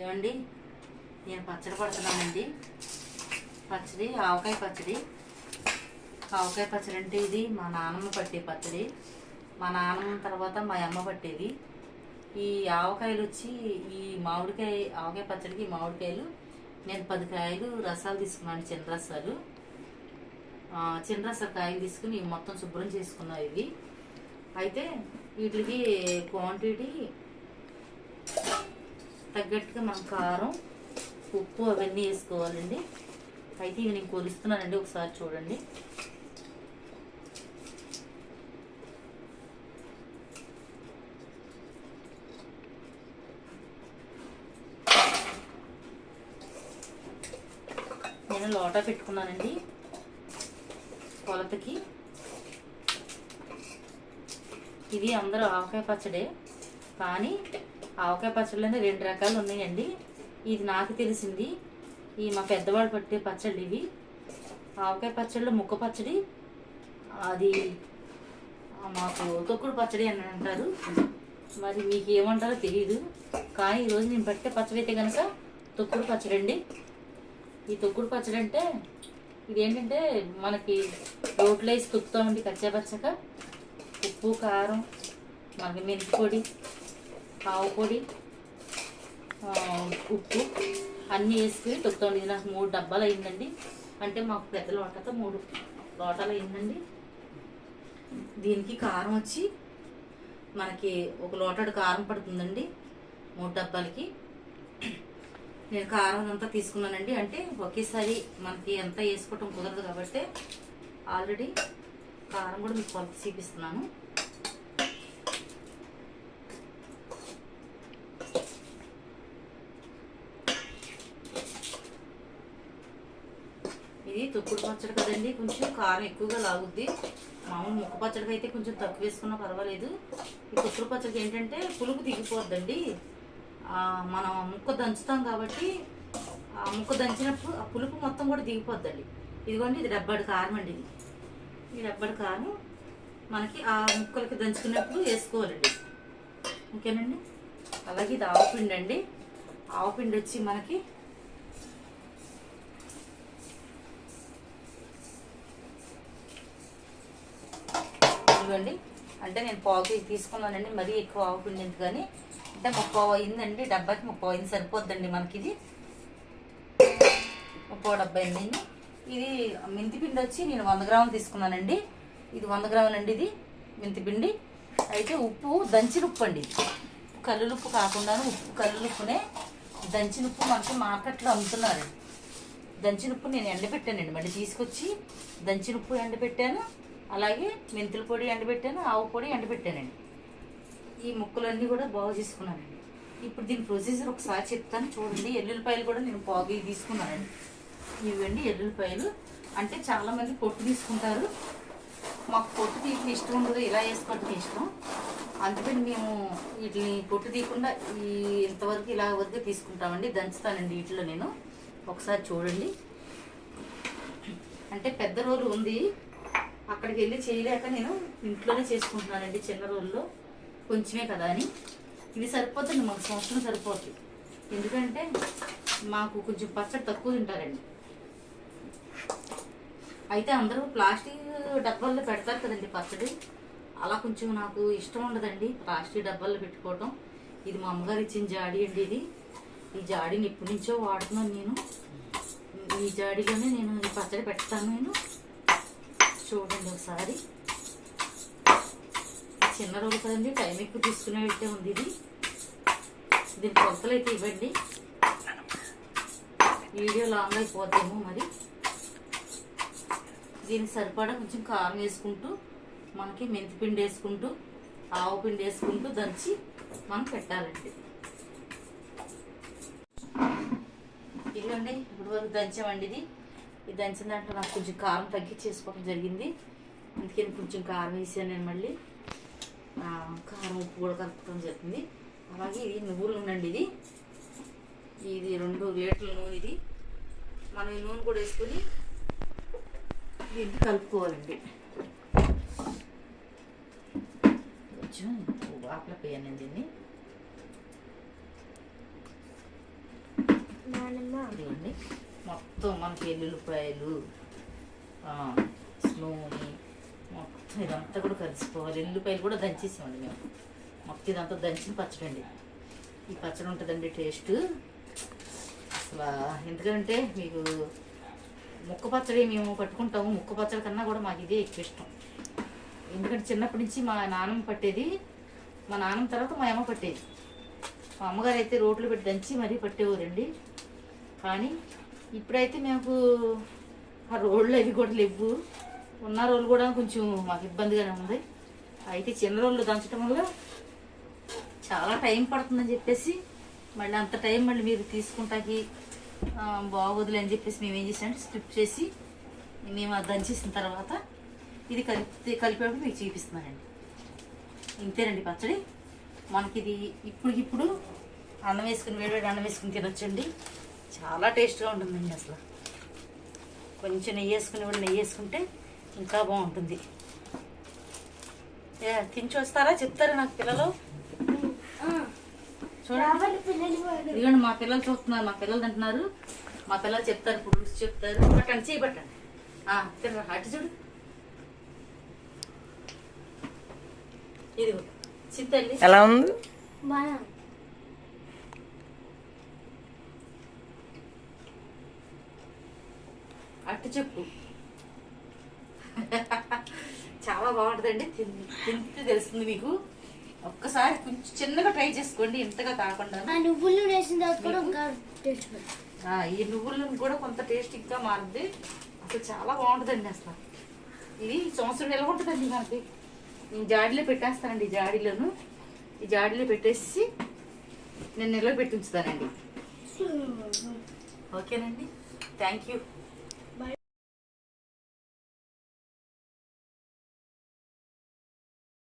ఏమండి, నేను పచ్చడి పడుతున్నానండి. పచ్చడి ఆవకాయ పచ్చడి. ఆవకాయ పచ్చడి అంటే ఇది మా నాన్నమ్మ పట్టే పచ్చడి. మా నాన్నమ్మ తర్వాత మా అమ్మ పట్టేది. ఈ ఆవకాయలు వచ్చి ఈ మామిడికాయ ఆవకాయ పచ్చడికి మామిడికాయలు నేను 10 కాయలు రసాలు తీసుకున్నాను. చిన్న రసాలు కాయలు తీసుకుని మొత్తం శుభ్రం చేసుకున్నాను. ఇవి అయితే వీటికి క్వాంటిటీ తగ్గట్టుగా మనం కారం, ఉప్పు అవన్నీ వేసుకోవాలండి. అయితే ఇవి నేను కొలుస్తున్నానండి, ఒకసారి చూడండి. నేను లోటా పెట్టుకున్నానండి కొలతకి. ఇది అందరూ ఆవకాయ పచ్చడే, కానీ ఆవకాయ పచ్చళ్ళనే 2 రకాలు ఉన్నాయండి. ఇది నాకు తెలిసింది. ఈ మా పెద్దవాళ్ళు పట్టే పచ్చళ్ళు ఇవి. ఆవకాయ పచ్చళ్ళు ముక్క పచ్చడి, అది మాకు తొక్కుడు పచ్చడి అని అంటారు. మరి మీకు ఏమంటారో తెలియదు. కానీ ఈరోజు నేను పట్టే పచ్చడి అయితే కనుక తొక్కుడు పచ్చడి అండి. ఈ తొక్కుడు పచ్చడి అంటే ఇదేంటంటే మనకి రోట్లో వేసి తొక్కుతామండి కచ్చాపచ్చగా. ఉప్పు, కారం, మనకి మెంతి పొడి, ఆవు పొడి, ఉప్పు అన్నీ వేసుకుని తొక్కుతామండి. ఇది నాకు 3 డబ్బాలు అయిందండి. అంటే మాకు పెద్ద లోటతో 3 లోటాలు అయిందండి. దీనికి కారం వచ్చి మనకి 1 లోటాడు కారం పడుతుందండి 3 డబ్బాలకి. నేను కారం అంతా తీసుకున్నానండి. అంటే ఒకేసారి మనకి ఎంత వేసుకోవటం కుదరదు కాబట్టి ఆల్రెడీ కారం కూడా మీకు కొలత చూపిస్తున్నాను. ఇది తొక్కుడు పచ్చడి కదండి, కొంచెం కారం ఎక్కువగా లాగుద్ది. మామూలు ముక్క పచ్చడికి అయితే కొంచెం తక్కువ వేసుకున్నా పర్వాలేదు. ఈ తొక్కుడు పచ్చడికి ఏంటంటే పులుపు దిగిపోద్దండి. మనం ముక్క దంచుతాం కాబట్టి ఆ ముక్క దంచినప్పుడు ఆ పులుపు మొత్తం కూడా దిగిపోద్దండి. ఇదిగోండి, ఇది డబ్బాడు కారం అండి. ఈ డబ్బాడు కారం మనకి ఆ ముక్కలకి దంచుకున్నప్పుడు వేసుకోవాలండి. ఓకేనండి. అలాగే ఇది ఆవపిండి అండి. ఆవపిండి వచ్చి మనకి ఇదిగోండి, అంటే నేను 1/4 కేజీ తీసుకున్నానండి. మరీ ఎక్కువ ఆవపిండి ఎందుకు కానీ, అంటే 30 అయిందండి. డబ్బాకి 30 అయింది, సరిపోద్దండి మనకి. ఇది 30 డబ్బా అయిందండి. ఇది మెంతిపిండి వచ్చి నేను 100 గ్రాములు తీసుకున్నానండి. ఇది 100 గ్రాములు అండి. ఇది మెంతిపిండి. అయితే ఉప్పు దంచిన ఉప్పు అండి, కల్లులుప్పు కాకుండా ఉప్పు కల్లులుప్పునే దంచిన ఉప్పు మనకి మార్కెట్లో అమ్ముతున్నారు. దంచిన ఉప్పు నేను ఎండబెట్టానండి. మళ్ళీ తీసుకొచ్చి దంచిన ఉప్పు ఎండబెట్టాను, అలాగే మెంతుల పొడి ఎండబెట్టాను, ఆవు పొడి ఎండబెట్టానండి. ఈ ముక్కలన్నీ కూడా బాగు చేసుకున్నానండి. ఇప్పుడు దీని ప్రొసీజర్ ఒకసారి చెప్తాను చూడండి. ఎల్లుల్లిపాయలు కూడా నేను బాగు తీసుకున్నానండి. ఇవండి ఎల్లుల్లిపాయలు. అంటే చాలామంది పొట్టు తీసుకుంటారు, మాకు పొట్టు తీయడం ఇష్టం ఉండదు, ఇలా వేసుకోవడం ఇష్టం. అందుకని మేము వీటిని పొట్టు తీయకుండా ఇంతవరకు ఇలా వరకు తీసుకుంటామండి. దంచుతానండి వీటిలో నేను. ఒకసారి చూడండి. అంటే పెద్ద రోలు ఉంది, అక్కడికి వెళ్ళి చేయలేక నేను ఇంట్లోనే చేసుకుంటున్నానండి. చిన్న రోల్లో కొంచెమే కదా అని. ఇది సరిపోతుంది, మాకు సంవత్సరం సరిపోతుంది. ఎందుకంటే మాకు కొంచెం పచ్చడి తక్కువ తింటారండి. అయితే అందరూ ప్లాస్టిక్ డబ్బాల్లో పెడతారు కదండి పచ్చడి. అలా కొంచెం నాకు ఇష్టం ఉండదండి ప్లాస్టిక్ డబ్బాల్లో పెట్టుకోవటం. ఇది మా అమ్మగారు ఇచ్చిన జాడీ అండి. ఇది ఈ జాడీని ఎప్పటి నుంచో వాడుతున్నాను నేను. ఈ జాడీలోనే నేను ఈ పచ్చడి పెడతాను నేను. చూడండి ఒకసారి. చిన్న రోలు కదండి, టైం ఎక్కువ తీసుకునేట్టే ఉంది ఇది. దీని కొలతలు అయితే ఇవ్వండి, వీడియో లాంగ్ అయిపోతాము. మరి దీనికి సరిపడా కొంచెం కారం వేసుకుంటూ, మనకి మెంతిపిండి వేసుకుంటూ, ఆవు పిండి వేసుకుంటూ దంచి మనం పెట్టాలండి. ఇదిగోండి, ఇప్పుడు వరకు దంచామండి. ఇది దంచిన దాంట్లో నాకు కొంచెం కారం తగ్గించేసుకోవడం జరిగింది. అందుకని కొంచెం కారం వేసాను నేను. మళ్ళీ కారం ఉప్పు కూడా కలుపుకోవడం జరిగింది. అలాగే ఇది నువ్వుల నూనె అండి. ఇది 2 లీటర్ల నూనె. ఇది మనం ఈ నూనె కూడా వేసుకొని దీన్ని కలుపుకోవాలండి. కొంచెం ఆపల పోయాను దీన్ని. ఇదిగోండి మొత్తం మనకి ఎల్లుల్లిపాయలు స్నూని మొత్తం ఇదంతా కూడా కలిసిపోవాలి. ఎల్లుల్లిపాయలు కూడా దంచేసామండి మేము. మొత్తం ఇదంతా దంచిన పచ్చడి అండి. ఈ పచ్చడి ఉంటుందండి టేస్ట్ అసలు. ఎందుకంటే మీకు ముక్క పచ్చడి మేము పట్టుకుంటాము, ముక్క పచ్చడి కన్నా కూడా మాకు ఇదే ఎక్కువ ఇష్టం. ఎందుకంటే చిన్నప్పటి నుంచి మా నాన్నమ్మ పట్టేది, మా నాన్నమ్మ తర్వాత మా అమ్మ పట్టేది. మా అమ్మగారు అయితే రోట్లు పెట్టి దంచి మరీ పట్టేవారండి. కానీ ఇప్పుడైతే మాకు ఆ రోళ్ళు అవి కూడా లేవు. ఉన్న రోళ్ళు కూడా కొంచెం మాకు ఇబ్బందిగానే ఉంది. అయితే చిన్న రోళ్ళు దంచడం వల్ల చాలా టైం పడుతుందని చెప్పేసి మళ్ళీ అంత టైం మళ్ళీ మీరు తీసుకుంటాకి బాగోదులే అని చెప్పేసి మేము ఏం చేసామంటే స్కిప్ చేసి మేము అది దంచేసిన తర్వాత ఇది కలిపేటప్పుడు మీకు చూపిస్తున్నానండి. ఇంతేనండి పచ్చడి. మనకి ఇది ఇప్పుడు అన్నం వేసుకుని వేడి అన్నం వేసుకుని తినొచ్చండి. చాలా టేస్ట్గా ఉంటుందండి అసలు. కొంచెం నెయ్యి వేసుకుంటే ఇంకా బాగుంటుంది. తిని చూస్తారా, చెప్తారా నాకు పిల్లలు? చూడండి ఇదిగోండి మా పిల్లలు చూస్తున్నారు, మా పిల్లలు తింటున్నారు. మా పిల్లలు చెప్తారు, ఇప్పుడు రుచి చెప్తారు. పట్టండి, చేయి పట్టండి. తినరా, అటు చూడు. ఇదిగో చిత్తల్లి ఎలా ఉంది? అట్టు చెప్పు. చాలా బాగుంటుందండి. తింటే తెలుస్తుంది మీకు. ఒక్కసారి కొంచెం చిన్నగా ట్రై చేసుకోండి, ఇంతగా కాకుండా. ఈ నువ్వులను కూడా కొంత టేస్ట్ ఇంకా మారుద్ది. అసలు చాలా బాగుంటుందండి అసలు. ఇది సంవత్సరం నిల్వ ఉంటుందండి మనకి. నేను జాడీలో పెట్టేస్తానండి. ఈ జాడీలో పెట్టేసి నేను నిల్వ పెట్టి ఉంచుతానండి. ఓకేనండి, థ్యాంక్ యూ.